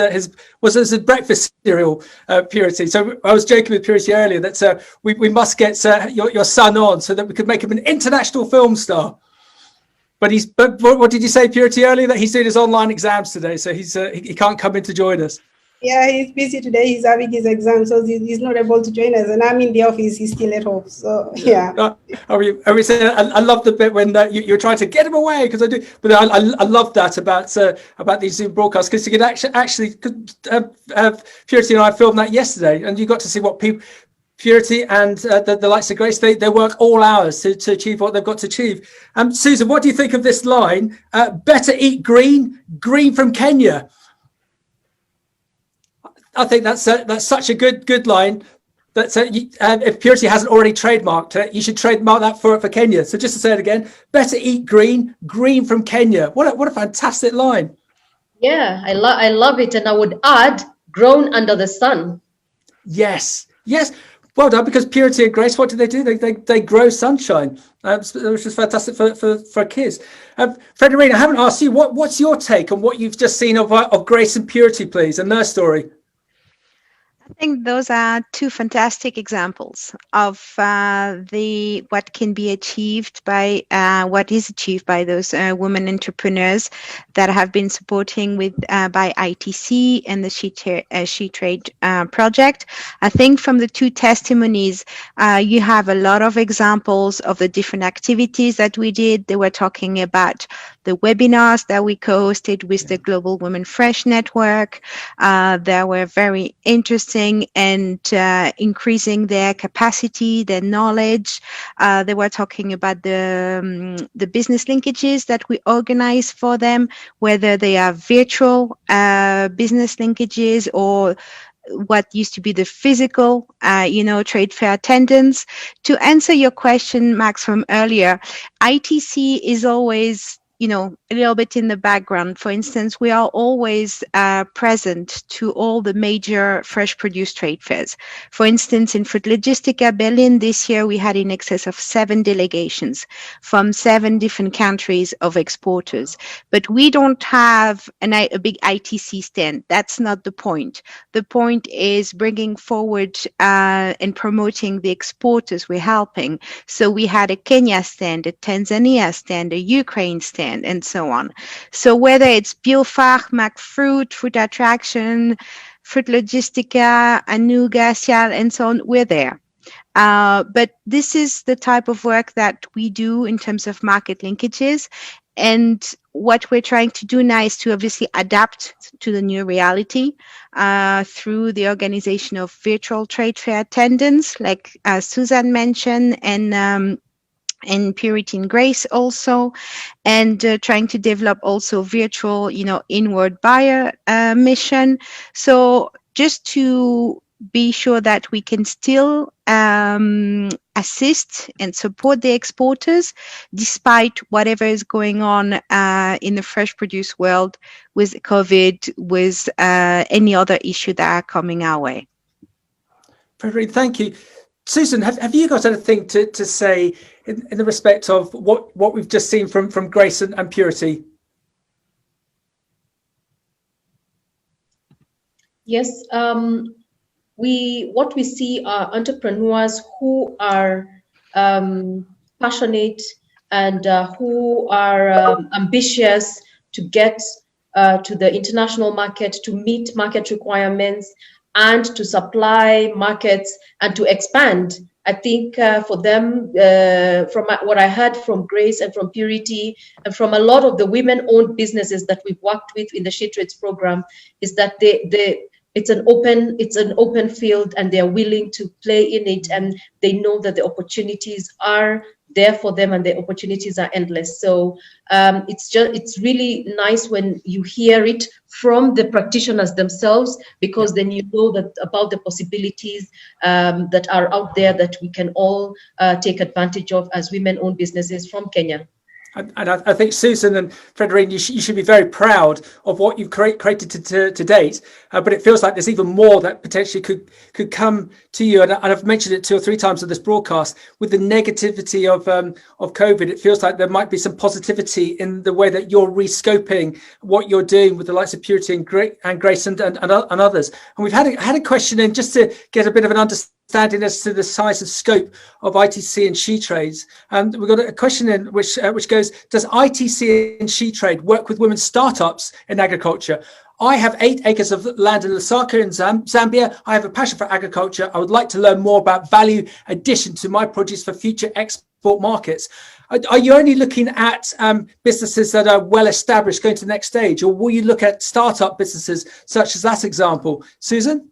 breakfast cereal. Purity. So I was joking with Purity earlier that we must get your son on so that we could make him an international film star. But what did you say, Purity, earlier? That he's doing his online exams today, so he can't come in to join us. Yeah, he's busy today. He's having his exam, so he's not able to join us. And I'm in the office. He's still at home. So yeah. I love the bit when you're trying to get him away, because I do. But I love that about these Zoom broadcasts, because you could actually Purity and I filmed that yesterday, and you got to see what people. Purity and the likes of Grace, they work all hours to achieve what they've got to achieve. Susan, what do you think of this line? Better eat green from Kenya. I think that's such a good line. That if Purity hasn't already trademarked it, you should trademark that for Kenya. So just to say it again, better eat green from Kenya. What a fantastic line. Yeah, I love it, and I would add, grown under the sun. Yes. Well done, because Purity and Grace, what do? They grow sunshine, which is fantastic for kids. Frederica, I haven't asked you, what's your take on what you've just seen of Grace and Purity, please, and their story? I think those are two fantastic examples of what can be achieved by what is achieved by those women entrepreneurs that have been supporting by ITC and the SheTrade project. I think from the two testimonies, you have a lot of examples of the different activities that we did. They were talking about the webinars that we co-hosted with the Global Women Fresh Network. They were very interesting and increasing their capacity, their knowledge. They were talking about the business linkages that we organize for them, whether they are virtual business linkages or what used to be the physical, trade fair attendance. To answer your question, Max, from earlier, ITC is always a little bit in the background. For instance, we are always present to all the major fresh produce trade fairs. For instance, in Food Logistica Berlin this year, we had in excess of 7 delegations from 7 different countries of exporters. But we don't have a big ITC stand. That's not the point. The point is bringing forward and promoting the exporters we're helping. So we had a Kenya stand, a Tanzania stand, a Ukraine stand, and so on. So whether it's Biofach, Mac Fruit, Food Attraction, Food Logistica, Anuga, Cial, and so on, we're there. But this is the type of work that we do in terms of market linkages. And what we're trying to do now is to obviously adapt to the new reality through the organization of virtual trade fair attendance, like Susan mentioned, and Purity and Grace also, and trying to develop also virtual, inward buyer mission. So just to be sure that we can still assist and support the exporters despite whatever is going on in the fresh produce world with COVID, with any other issue that are coming our way. Perfect, thank you. Susan, have you got anything to say in the respect of what we've just seen from Grace and Purity? Yes, what we see are entrepreneurs who are passionate and who are ambitious to get to the international market, to meet market requirements, and to supply markets and to expand. I think for them, from what I heard from Grace and from Purity and from a lot of the women-owned businesses that we've worked with in the SheTrades program, is that it's an open field, and they're willing to play in it, and they know that the opportunities are there for them, and the opportunities are endless. So it's really nice when you hear it from the practitioners themselves, because then you know that about the possibilities that are out there that we can all take advantage of as women-owned businesses from Kenya. And I think Susan and Frederic, you should be very proud of what you've created to date. But it feels like there's even more that potentially could come to you. And I've mentioned it 2 or 3 times on this broadcast. With the negativity of COVID, it feels like there might be some positivity in the way that you're rescoping what you're doing with the likes of Purity and Grace and others. And we've had a question in just to get a bit of an understanding as to the size and scope of ITC and SheTrades. And we've got a question in which goes, does ITC and SheTrade work with women's startups in agriculture? I have 8 acres of land in Lusaka in Zambia. I have a passion for agriculture. I would like to learn more about value addition to my produce for future export markets. Are you only looking at businesses that are well established going to the next stage, or will you look at startup businesses such as that example? Susan?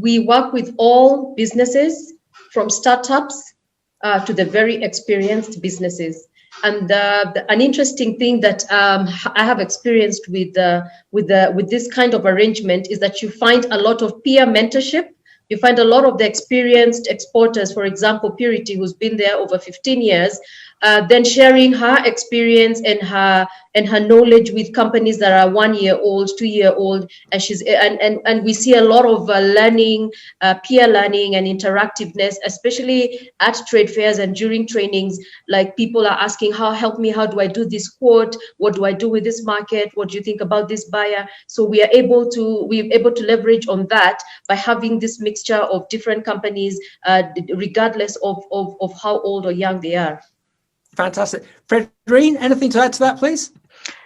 We work with all businesses, from startups to the very experienced businesses. And an interesting thing that I have experienced with this kind of arrangement is that you find a lot of peer mentorship. You find a lot of the experienced exporters, for example, Purity, who's been there over 15 years, then sharing her experience and her knowledge with companies that are 1 year old, 2 year old, and we see a lot of learning, peer learning and interactiveness, especially at trade fairs and during trainings. Like, people are asking, help me, how do I do this quote? What do I do with this market? What do you think about this buyer? So we're able to leverage on that by having this mixture of different companies, regardless of how old or young they are. Fantastic. Frederic, anything to add to that, please?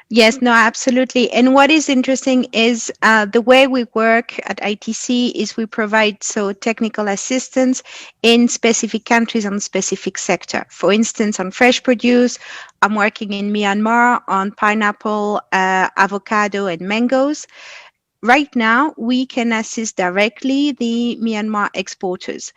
Yes, no, absolutely. And what is interesting is the way we work at ITC is we provide technical assistance in specific countries on specific sector. For instance, on fresh produce, I'm working in Myanmar on pineapple, avocado, and mangoes. Right now, we can assist directly the Myanmar exporters.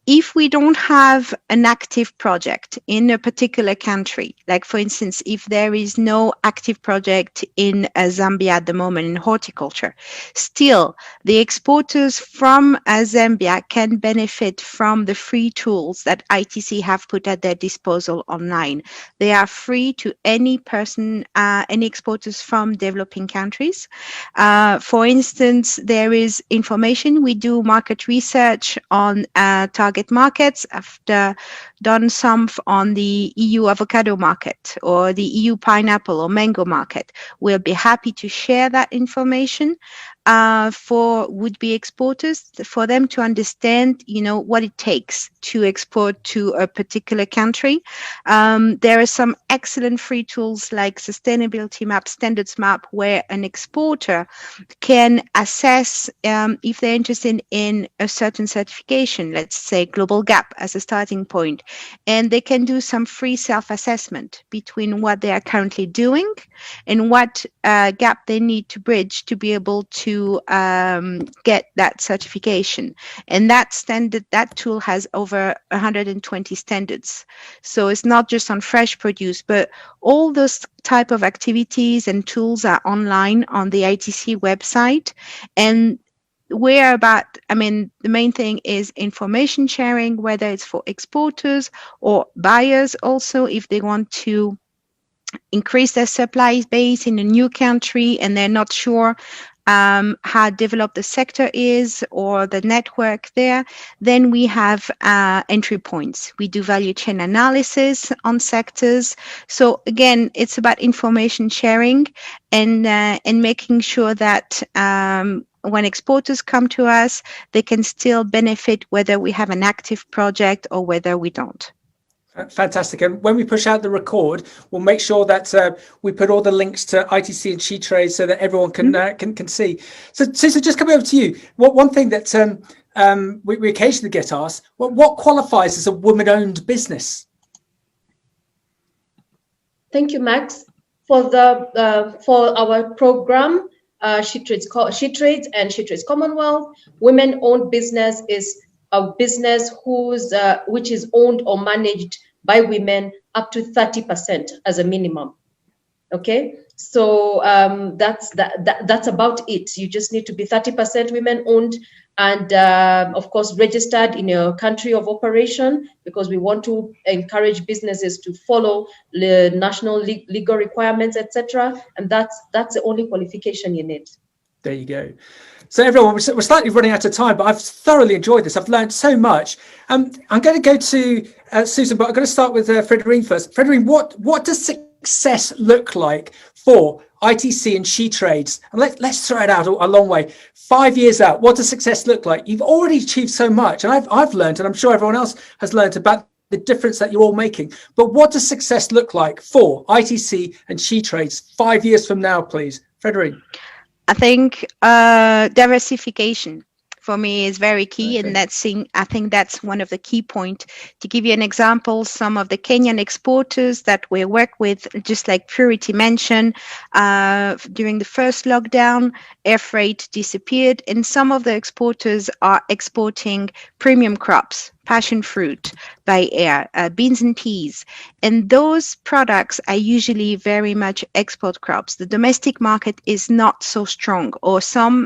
If we don't have an active project in a particular country, like for instance, if there is no active project in Zambia at the moment in horticulture, still the exporters from Zambia can benefit from the free tools that ITC have put at their disposal online. They are free to any person, any exporters from developing countries. For instance, there is information. We do market research on target markets. I've done some on the EU avocado market or the EU pineapple or mango market. We'll be happy to share that information for would-be exporters, for them to understand, what it takes to export to a particular country. There are some excellent free tools like sustainability map, standards map, where an exporter can assess if they're interested in a certain certification, let's say Global Gap as a starting point, and they can do some free self-assessment between what they are currently doing and what gap they need to bridge to be able to get that certification. And that tool has over 120 standards. So it's not just on fresh produce, but all those type of activities and tools are online on the ITC website. And the main thing is information sharing, whether it's for exporters or buyers also, if they want to increase their supply base in a new country and they're not sure how developed the sector is or the network there, then we have entry points. We do value chain analysis on sectors. So again, it's about information sharing and making sure that when exporters come to us, they can still benefit whether we have an active project or whether we don't. Fantastic. And when we push out the record, we'll make sure that we put all the links to ITC and SheTrades so that everyone can see. So Susan, just coming over to you. One thing that we occasionally get asked, what qualifies as a woman-owned business? Thank you, Max. For our program, SheTrades and SheTrades Commonwealth, women-owned business is a business which is owned or managed by women up to 30% as a minimum. Okay, so that's about it. You just need to be 30% women-owned and, of course, registered in your country of operation, because we want to encourage businesses to follow the national legal requirements, etc. And that's the only qualification you need. There you go. So everyone, we're slightly running out of time, but I've thoroughly enjoyed this. I've learned so much. I'm going to go to Susan, but I'm going to start with Frederine first. Frederine, what does success look like for ITC and SheTrades? And let's throw it out a long way. 5 years out, what does success look like? You've already achieved so much, and I've learned, and I'm sure everyone else has learned about the difference that you're all making. But what does success look like for ITC and SheTrades 5 years from now, please? Frederine. I think diversification for me is very key, and I think that's one of the key points. To give you an example, some of the Kenyan exporters that we work with, just like Purity mentioned, during the first lockdown, air freight disappeared, and some of the exporters are exporting premium crops, passion fruit by air, beans and peas. And those products are usually very much export crops. The domestic market is not so strong, or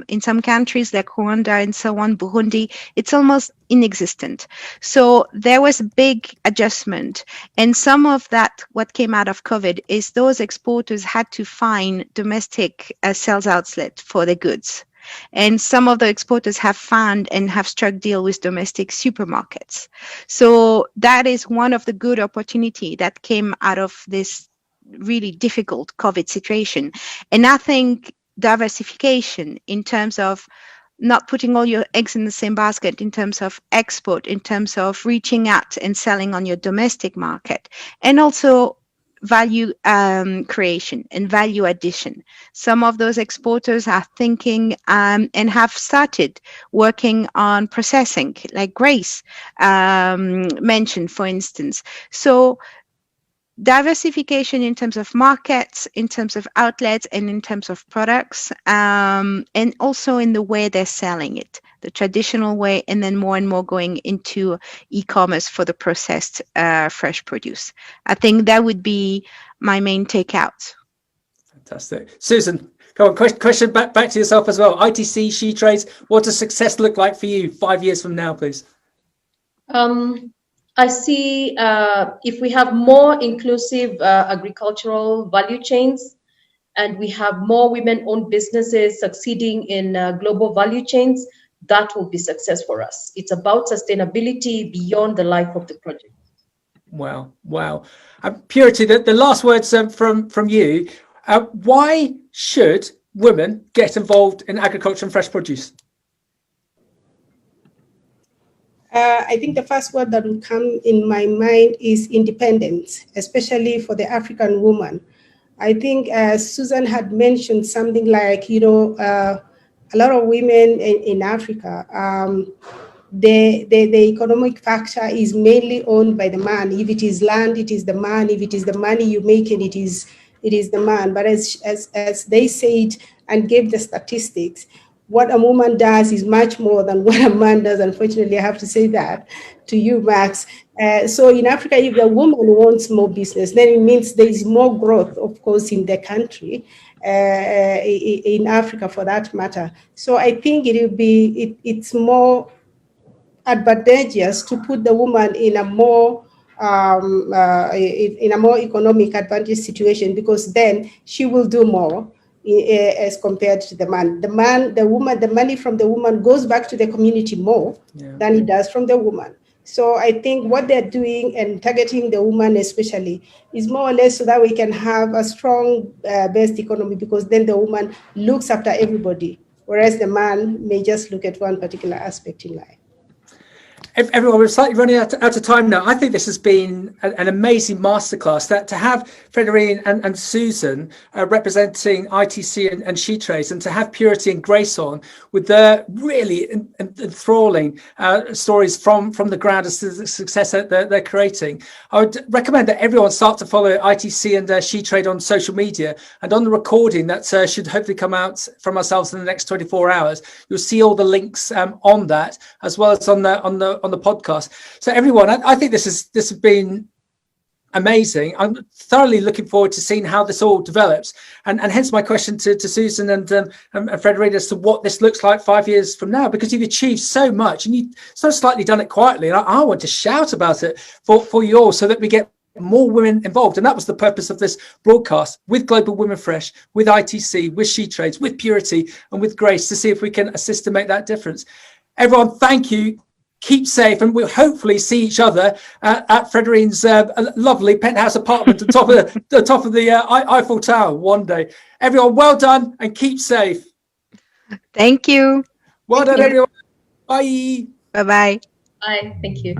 in some countries like Rwanda and so on, Burundi, it's almost inexistent. So there was a big adjustment. And some of that, what came out of COVID, is those exporters had to find domestic sales outlet for their goods. And some of the exporters have found and have struck deal with domestic supermarkets. So that is one of the good opportunity that came out of this really difficult COVID situation. And I think diversification in terms of not putting all your eggs in the same basket, in terms of export, in terms of reaching out and selling on your domestic market, and also value creation and value addition. Some of those exporters are thinking and have started working on processing, like Grace mentioned, for instance. So diversification in terms of markets, in terms of outlets, and in terms of products, and also in the way they're selling it, the traditional way, and then more and more going into e-commerce for the processed fresh produce. I think that would be my main takeout. Fantastic. Susan, go on, question back to yourself as well. ITC, SheTrades, what does success look like for you 5 years from now, please? I see if we have more inclusive agricultural value chains, and we have more women-owned businesses succeeding in global value chains, that will be success for us. It's about sustainability beyond the life of the project. Wow. Purity, the last words from you. Why should women get involved in agriculture and fresh produce? I think the first word that will come in my mind is independence, especially for the African woman. I think Susan had mentioned something like, a lot of women in Africa, the economic factor is mainly owned by the man. If it is land, it is the man. If it is the money you make, it is the man. But as they said and gave the statistics, what a woman does is much more than what a man does. Unfortunately, I have to say that to you, Max. So in Africa, if a woman wants more business, then it means there is more growth, of course, in the country, in Africa for that matter. So I think it's more advantageous to put the woman in a more economic advantage situation, because then she will do more as compared to the man. The money from the woman goes back to the community more than it does from the woman. So I think what they're doing and targeting the woman especially is more or less so that we can have a strong based economy, because then the woman looks after everybody, whereas the man may just look at one particular aspect in life. Everyone, we're slightly running out of time now. I think this has been an amazing masterclass. That to have Frederine and Susan representing ITC and SheTrades, and to have Purity and Grace on with their really enthralling stories from the ground as to the success that they're creating. I would recommend that everyone start to follow ITC and SheTrade on social media, and on the recording that should hopefully come out from ourselves in the next 24 hours. You'll see all the links on that, as well as on the podcast. So everyone, I think this has been amazing. I'm thoroughly looking forward to seeing how this all develops, and hence my question to Susan and Frederina as to what this looks like 5 years from now, because you've achieved so much and you've so slightly done it quietly, and I want to shout about it for you all so that we get more women involved. And that was the purpose of this broadcast with Global Women Fresh, with ITC, with SheTrades, with Purity and with Grace, to see if we can assist to make that difference. Everyone, thank you. Keep safe, and we'll hopefully see each other at Frederine's lovely penthouse apartment at the top of the Eiffel Tower one day. Everyone, well done, and keep safe. Thank you. Well done, everyone. Bye. Bye-bye. Bye. Thank you.